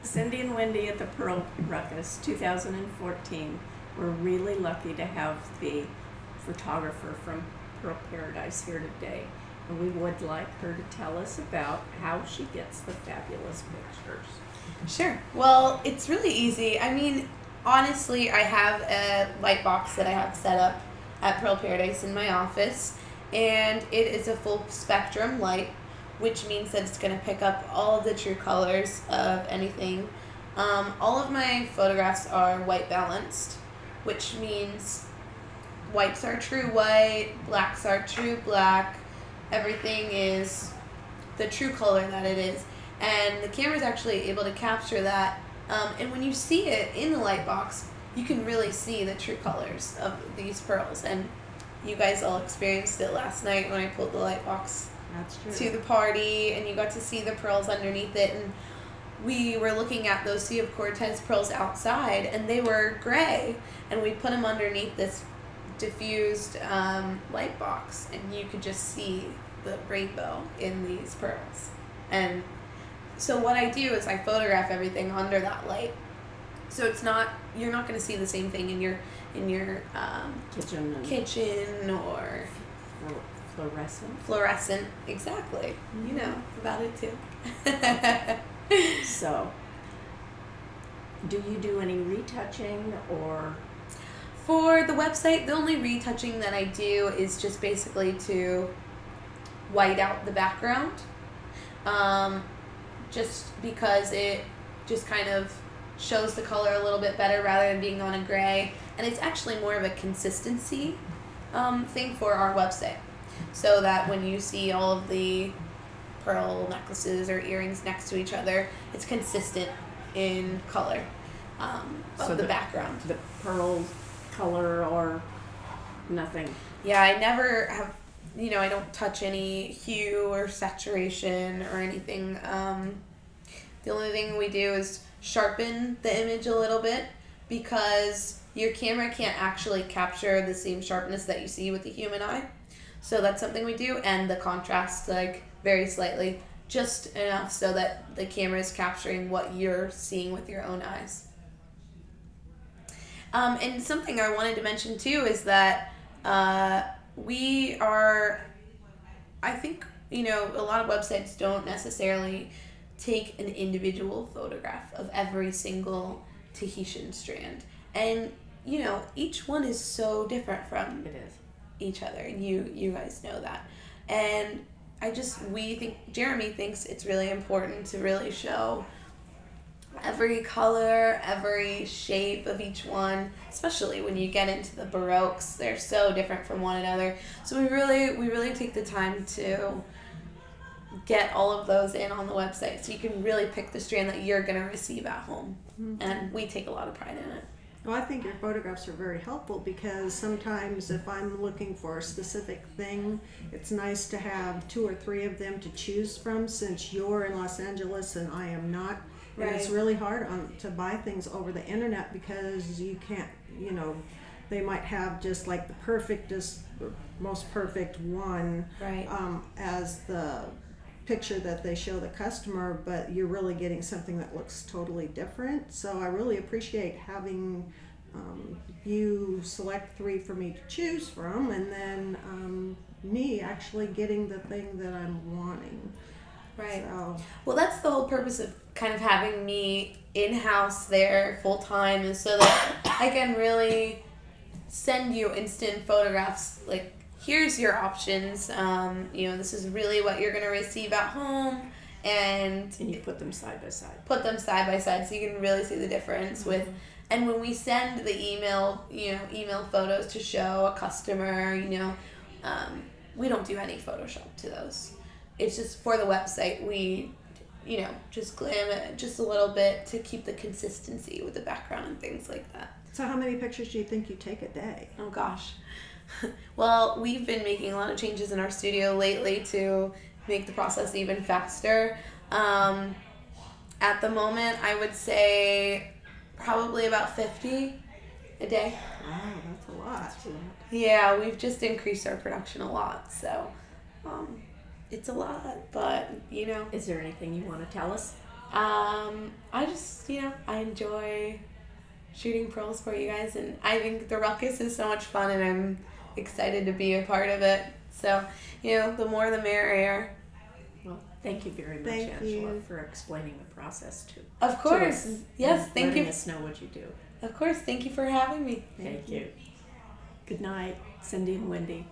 Cindy and Wendy at the Pearl Ruckus 2014. We're really lucky to have the photographer from Pearl Paradise here today. And we would like her to tell us about how she gets the fabulous pictures. Sure. Well, it's really easy. I mean, honestly, I have a light box that I have set up at Pearl Paradise in my office, and it is a full spectrum light, which means that it's going to pick up all of the true colors of anything. All of my photographs are white balanced, which means whites are true white, blacks are true black. Everything is the true color that it is. And the camera is actually able to capture that. And when you see it in the light box, you can really see the true colors of these pearls. And you guys all experienced it last night when I pulled the light box to the party, and you got to see the pearls underneath it. And we were looking at those Sea of Cortez pearls outside, and they were gray. And we put them underneath this diffused light box, and you could just see the rainbow in these pearls. And so what I do is I photograph everything under that light, so it's not, you're not going to see the same thing in your kitchen or fluorescent. Exactly. You know about it too. So do you do any retouching? Or for the website, the only retouching that I do is just basically to white out the background, just because it just kind of shows the color a little bit better rather than being on a gray. And it's actually more of a consistency thing for our website, so that when you see all of the pearl necklaces or earrings next to each other, it's consistent in color of the background. The pearl color or nothing. Yeah, I never have, I don't touch any hue or saturation or anything. The only thing we do is sharpen the image a little bit, because your camera can't actually capture the same sharpness that you see with the human eye. So that's something we do, and the contrast, like, very slightly, just enough so that the camera is capturing what you're seeing with your own eyes. And something I wanted to mention too is that we are, I think, a lot of websites don't necessarily take an individual photograph of every single Tahitian strand. And, each one is so different from each other, and you guys know that. And Jeremy thinks it's really important to really show every color, every shape of each one, especially when you get into the Baroques. They're so different from one another. So we really take the time to get all of those in on the website, so you can really pick the strand that you're going to receive at home. Mm-hmm. And we take a lot of pride in it. Well, I think your photographs are very helpful, because sometimes if I'm looking for a specific thing, it's nice to have 2 or 3 of them to choose from, since you're in Los Angeles and I am not. And it's really hard to buy things over the internet, because you can't, they might have just like the most perfect one as the picture that they show the customer, but you're really getting something that looks totally different. So I really appreciate having you select 3 for me to choose from, and then me actually getting the thing that I'm wanting. Right. So. Well, that's the whole purpose of kind of having me in-house there full-time, is so that I can really send you instant photographs, like, here's your options, this is really what you're going to receive at home, and you put them side by side. Put them side by side, so you can really see the difference. Mm-hmm. And when we send the email photos to show a customer, we don't do any Photoshop to those. It's just for the website. We, just glam it just a little bit to keep the consistency with the background and things like that. So how many pictures do you think you take a day? Oh, gosh. Well, we've been making a lot of changes in our studio lately to make the process even faster. At the moment, I would say probably about 50 a day. Wow, that's a lot. Yeah, we've just increased our production a lot, so it's a lot, but Is there anything you want to tell us? I just, I enjoy shooting pearls for you guys, and I think the ruckus is so much fun, and I'm excited to be a part of it. So, the more the merrier. Well, thank you very much, Thank Angela, you. for explaining the process too. Of course. To us, Yes, and thank letting you. us know what you do. Of course, thank you for having me. Thank you. Good night, Cindy and Wendy.